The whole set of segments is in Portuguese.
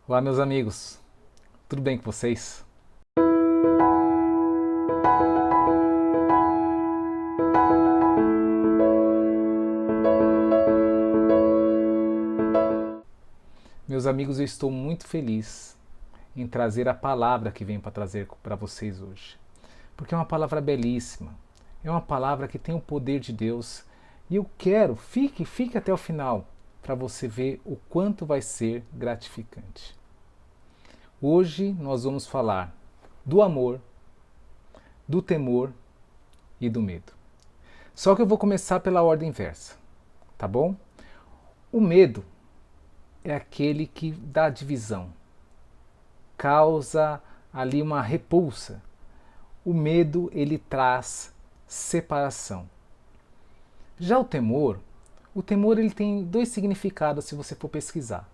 Olá, meus amigos, tudo bem com vocês? Meus amigos, eu estou muito feliz em trazer a palavra que venho para trazer para vocês hoje, porque é uma palavra belíssima, é uma palavra que tem o poder de Deus e eu quero, fique até o final para você ver o quanto vai ser gratificante. Hoje nós vamos falar do amor, do temor e do medo. Só que eu vou começar pela ordem inversa, tá bom? O medo é aquele que dá divisão, causa ali uma repulsa. O medo, ele traz separação. Já o temor ele tem dois significados se você for pesquisar.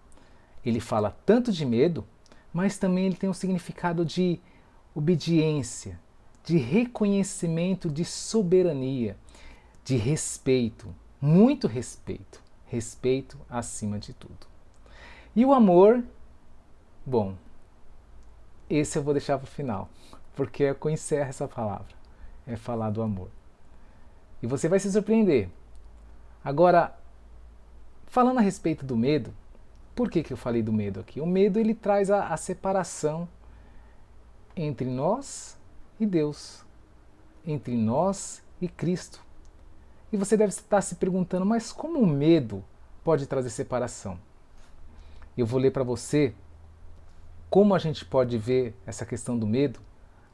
Ele fala tanto de medo, mas também ele tem um significado de obediência, de reconhecimento de soberania, de respeito, muito respeito, respeito acima de tudo. E o amor, bom, esse eu vou deixar para o final, porque é que eu encerro essa palavra, é falar do amor. E você vai se surpreender. Agora, falando a respeito do medo, por que eu falei do medo aqui? O medo ele traz a separação entre nós e Deus, entre nós e Cristo. E você deve estar se perguntando, mas como o medo pode trazer separação? Eu vou ler para você como a gente pode ver essa questão do medo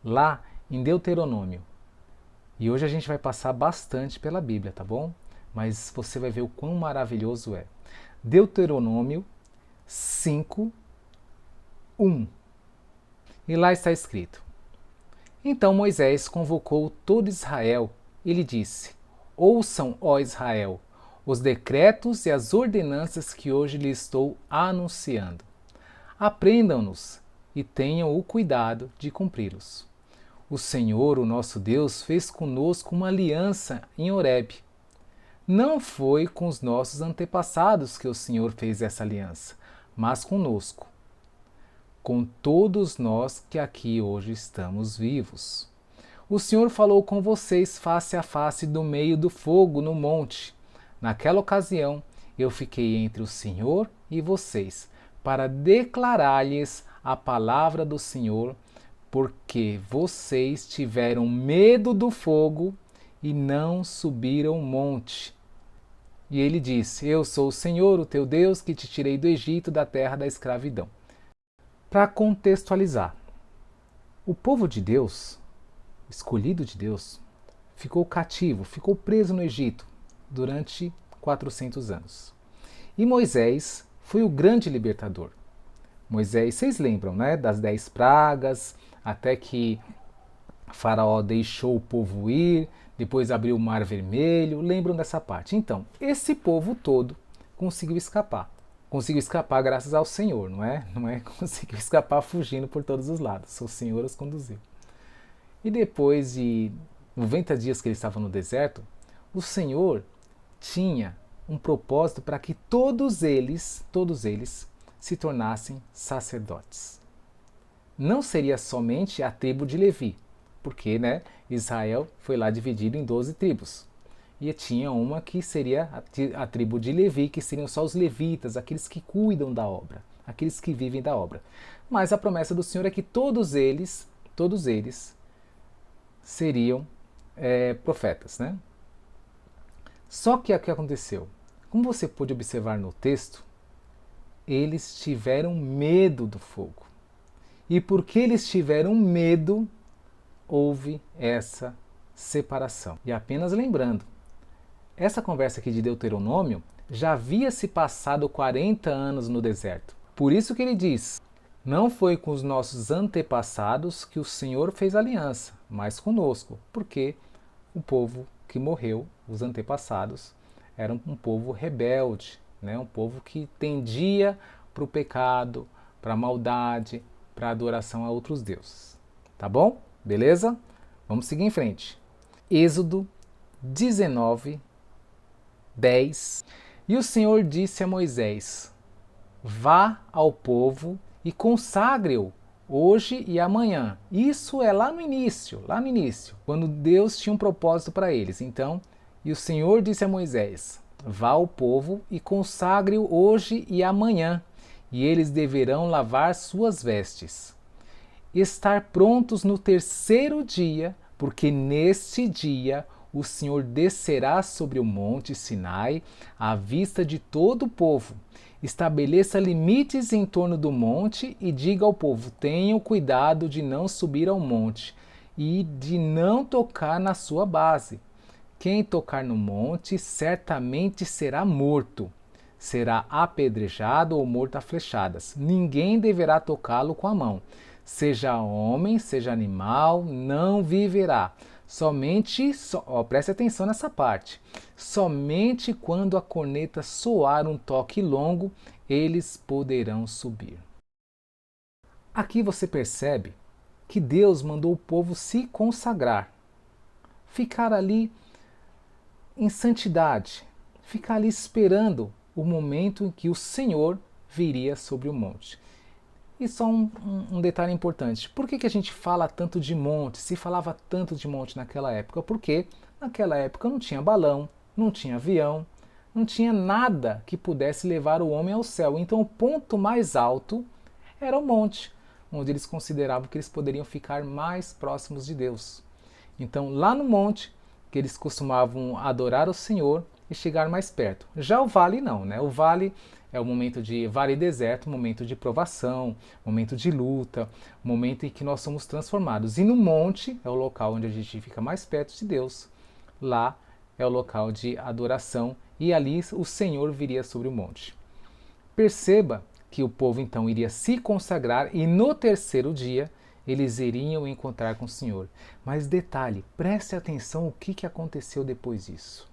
lá em Deuteronômio. E hoje a gente vai passar bastante pela Bíblia, tá bom? Mas você vai ver o quão maravilhoso é. Deuteronômio 5, 1. E lá está escrito: Então Moisés convocou todo Israel e lhe disse: Ouçam, ó Israel, os decretos e as ordenanças que hoje lhe estou anunciando. Aprendam-nos e tenham o cuidado de cumpri-los. O Senhor, o nosso Deus, fez conosco uma aliança em Horebe. Não foi com os nossos antepassados que o Senhor fez essa aliança, mas conosco, com todos nós que aqui hoje estamos vivos. O Senhor falou com vocês face a face do meio do fogo no monte. Naquela ocasião, eu fiquei entre o Senhor e vocês, para declarar-lhes a palavra do Senhor, porque vocês tiveram medo do fogo e não subiram o monte. E ele disse: Eu sou o Senhor, o teu Deus, que te tirei do Egito, da terra da escravidão. Para contextualizar, o povo de Deus, escolhido de Deus, ficou cativo, ficou preso no Egito durante 400 anos. E Moisés foi o grande libertador. Moisés, vocês lembram, né, das 10 pragas, até que Faraó deixou o povo ir, depois abriu o Mar Vermelho, lembram dessa parte? Então, esse povo todo conseguiu escapar. Conseguiu escapar graças ao Senhor, não é? Não é conseguiu escapar fugindo por todos os lados. O Senhor os conduziu. E depois de 90 dias que eles estavam no deserto, o Senhor tinha um propósito para que todos eles se tornassem sacerdotes. Não seria somente a tribo de Levi, porque Israel foi lá dividido em 12 tribos. E tinha uma que seria a tribo de Levi, que seriam só os levitas, aqueles que cuidam da obra, aqueles que vivem da obra. Mas a promessa do Senhor é que todos eles seriam profetas, né? Só que o que aconteceu? Como você pôde observar no texto, eles tiveram medo do fogo. E porque eles tiveram medo, houve essa separação. E apenas lembrando, essa conversa aqui de Deuteronômio já havia se passado 40 anos no deserto. Por isso que ele diz: Não foi com os nossos antepassados que o Senhor fez aliança, mas conosco, porque o povo que morreu, os antepassados, era um povo rebelde, né? Um povo que tendia para o pecado, para a maldade, para a adoração a outros deuses. Tá bom? Beleza? Vamos seguir em frente. Êxodo 19, 10. E o Senhor disse a Moisés: Vá ao povo e consagre-o hoje e amanhã. Isso é lá no início, quando Deus tinha um propósito para eles. Então, e o Senhor disse a Moisés: vá ao povo e consagre-o hoje e amanhã, e eles deverão lavar suas vestes. Estar prontos no terceiro dia, porque neste dia o Senhor descerá sobre o monte Sinai à vista de todo o povo. Estabeleça limites em torno do monte e diga ao povo: tenham cuidado de não subir ao monte e de não tocar na sua base. Quem tocar no monte certamente será morto. Será apedrejado ou morto a flechadas. Ninguém deverá tocá-lo com a mão. Seja homem, seja animal, não viverá. Preste atenção nessa parte. Somente quando a corneta soar um toque longo, eles poderão subir. Aqui você percebe que Deus mandou o povo se consagrar, ficar ali em santidade, ficar ali esperando o momento em que o Senhor viria sobre o monte. E só um detalhe importante: por que a gente fala tanto de monte, se falava tanto de monte naquela época? Porque naquela época não tinha balão, não tinha avião, não tinha nada que pudesse levar o homem ao céu. Então o ponto mais alto era o monte, onde eles consideravam que eles poderiam ficar mais próximos de Deus. Então lá no monte que eles costumavam adorar o Senhor e chegar mais perto. Já o vale não, né? O vale é o momento de vale deserto, momento de provação, momento de luta, momento em que nós somos transformados. E no monte é o local onde a gente fica mais perto de Deus. Lá é o local de adoração e ali o Senhor viria sobre o monte. Perceba que o povo então iria se consagrar e no terceiro dia eles iriam encontrar com o Senhor. Mas detalhe, preste atenção o que aconteceu depois disso.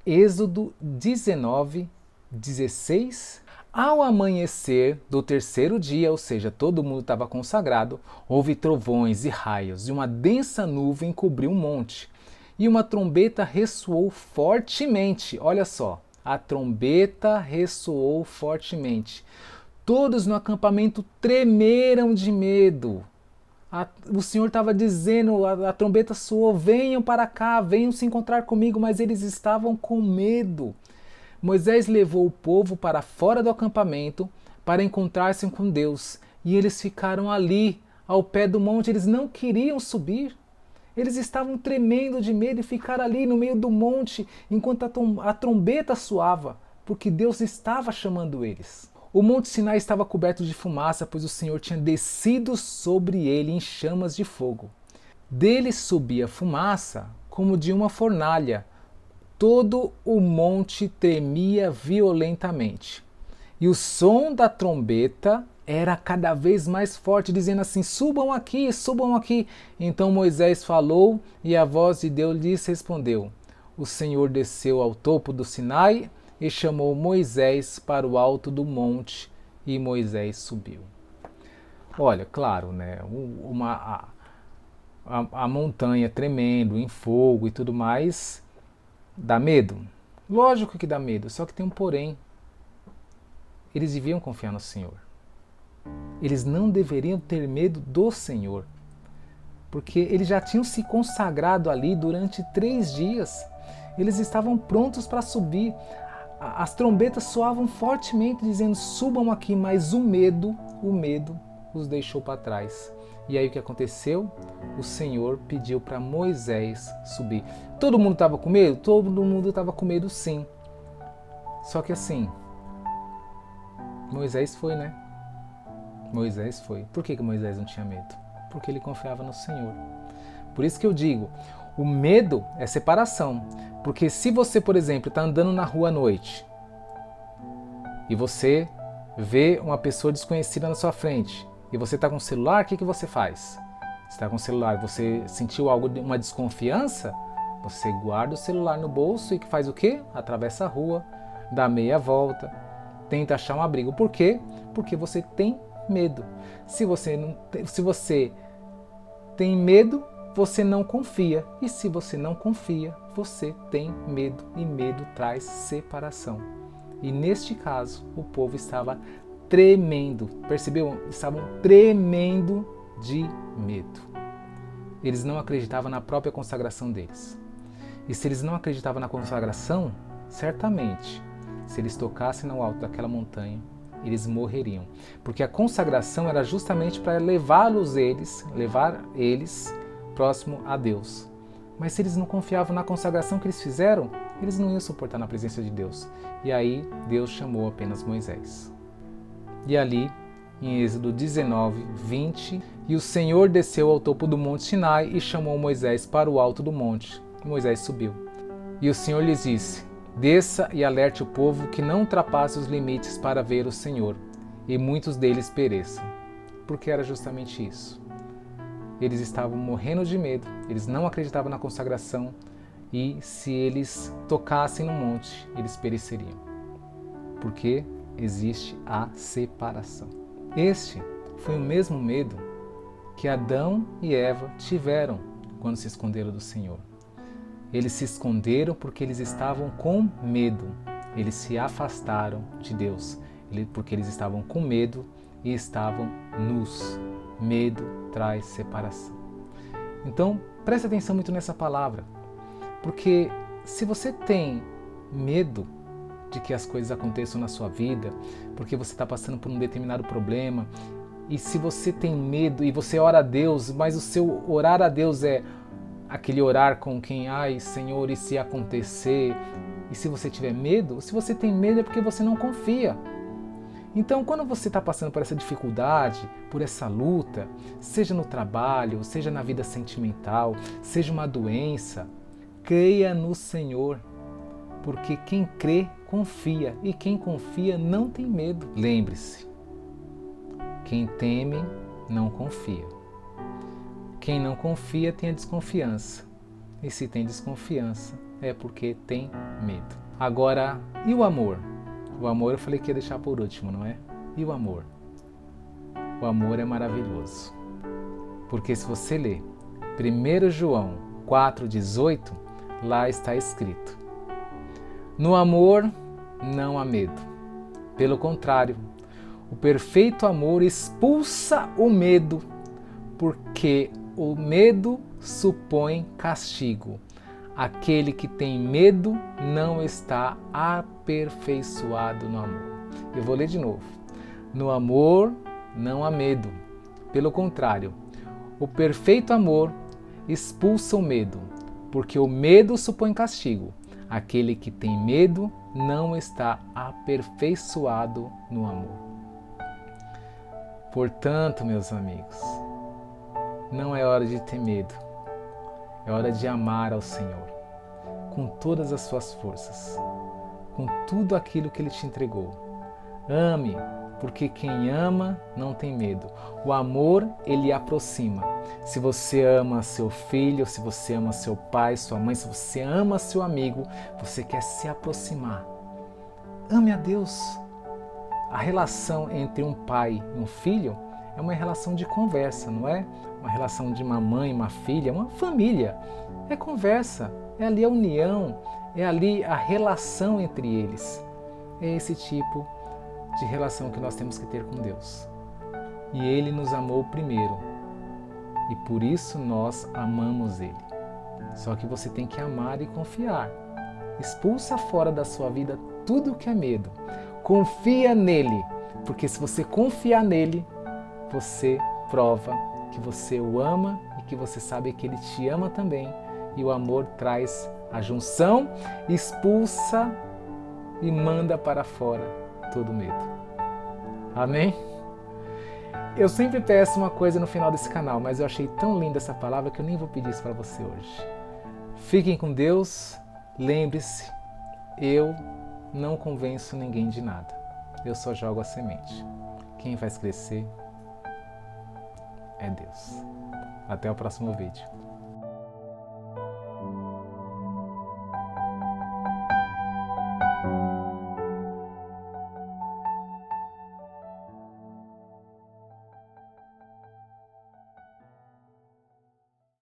Êxodo 19, 16. Ao amanhecer do terceiro dia, ou seja, todo mundo estava consagrado, houve trovões e raios, e uma densa nuvem cobriu o monte. E uma trombeta ressoou fortemente. Olha só, a trombeta ressoou fortemente. Todos no acampamento tremeram de medo. O Senhor estava dizendo, a trombeta soou: venham para cá, venham se encontrar comigo, mas eles estavam com medo. Moisés levou o povo para fora do acampamento para encontrar-se com Deus, e eles ficaram ali, ao pé do monte. Eles não queriam subir. Eles estavam tremendo de medo e ficaram ali no meio do monte enquanto a trombeta soava, porque Deus estava chamando eles. O monte Sinai estava coberto de fumaça, pois o Senhor tinha descido sobre ele em chamas de fogo. Dele subia fumaça como de uma fornalha. Todo o monte tremia violentamente. E o som da trombeta era cada vez mais forte, dizendo assim: subam aqui, subam aqui. Então Moisés falou e a voz de Deus lhes respondeu. O Senhor desceu ao topo do Sinai e chamou Moisés para o alto do monte, e Moisés subiu. Olha, claro, né? A montanha tremendo, em fogo e tudo mais, dá medo? Lógico que dá medo, só que tem um porém. Eles deviam confiar no Senhor. Eles não deveriam ter medo do Senhor, porque eles já tinham se consagrado ali durante 3 dias. Eles estavam prontos para subir. As trombetas soavam fortemente, dizendo: subam aqui, mas o medo os deixou para trás. E aí o que aconteceu? O Senhor pediu para Moisés subir. Todo mundo estava com medo? Todo mundo estava com medo, sim. Só que assim, Moisés foi, né? Moisés foi. Por que Moisés não tinha medo? Porque ele confiava no Senhor. Por isso que eu digo, o medo é separação. Porque se você, por exemplo, está andando na rua à noite e você vê uma pessoa desconhecida na sua frente e você está com o celular, o que você faz? Você está com o celular, você sentiu uma desconfiança? Você guarda o celular no bolso e faz o quê? Atravessa a rua, dá meia volta, tenta achar um abrigo. Por quê? Porque você tem medo. Se você tem medo, você não confia. E se você não confia, você tem medo. E medo traz separação. E neste caso, o povo estava tremendo. Percebeu? Estavam tremendo de medo. Eles não acreditavam na própria consagração deles. E se eles não acreditavam na consagração, certamente, se eles tocassem no alto daquela montanha, eles morreriam. Porque a consagração era justamente para levar eles próximo a Deus. Mas se eles não confiavam na consagração que eles fizeram, eles não iam suportar na presença de Deus. E aí Deus chamou apenas Moisés. E ali, em Êxodo 19, 20, e o Senhor desceu ao topo do monte Sinai e chamou Moisés para o alto do monte. E Moisés subiu. E o Senhor lhes disse: desça e alerte o povo que não ultrapasse os limites para ver o Senhor, e muitos deles pereçam. Porque era justamente isso. Eles estavam morrendo de medo, eles não acreditavam na consagração, e se eles tocassem no monte, eles pereceriam. Porque existe a separação. Este foi o mesmo medo que Adão e Eva tiveram quando se esconderam do Senhor. Eles se esconderam porque eles estavam com medo. Eles se afastaram de Deus, porque eles estavam com medo e estavam nus. Medo traz separação. Então, preste atenção muito nessa palavra, porque se você tem medo de que as coisas aconteçam na sua vida, porque você está passando por um determinado problema, e se você tem medo e você ora a Deus, mas o seu orar a Deus é aquele orar com quem, ai Senhor, e se acontecer? E se você tiver medo, se você tem medo é porque você não confia. Então, quando você está passando por essa dificuldade, por essa luta, seja no trabalho, seja na vida sentimental, seja uma doença, creia no Senhor, porque quem crê, confia, e quem confia não tem medo. Lembre-se, quem teme, não confia. Quem não confia tem a desconfiança, e se tem desconfiança, é porque tem medo. Agora, e o amor? O amor eu falei que ia deixar por último, não é? E o amor? O amor é maravilhoso. Porque se você ler 1 João 4,18, lá está escrito: no amor não há medo. Pelo contrário, o perfeito amor expulsa o medo, porque o medo supõe castigo. Aquele que tem medo não está aperfeiçoado no amor. Eu vou ler de novo. No amor não há medo. Pelo contrário, o perfeito amor expulsa o medo, porque o medo supõe castigo. Aquele que tem medo não está aperfeiçoado no amor. Portanto, meus amigos, não é hora de ter medo. É hora de amar ao Senhor, com todas as suas forças, com tudo aquilo que Ele te entregou. Ame, porque quem ama não tem medo. O amor, ele aproxima. Se você ama seu filho, se você ama seu pai, sua mãe, se você ama seu amigo, você quer se aproximar. Ame a Deus. A relação entre um pai e um filho é uma relação de conversa, não é? Uma relação de uma mãe e uma filha, uma família. É conversa, é ali a união, é ali a relação entre eles. É esse tipo de relação que nós temos que ter com Deus. E Ele nos amou primeiro. E por isso nós amamos Ele. Só que você tem que amar e confiar. Expulsa fora da sua vida tudo que é medo. Confia nele, porque se você confiar nele, você prova que você o ama e que você sabe que ele te ama também. E o amor traz a junção, expulsa e manda para fora todo medo. Amém? Eu sempre peço uma coisa no final desse canal, mas eu achei tão linda essa palavra que eu nem vou pedir isso para você hoje. Fiquem com Deus. Lembre-se, eu não convenço ninguém de nada. Eu só jogo a semente. Quem faz crescer é Deus. Até o próximo vídeo.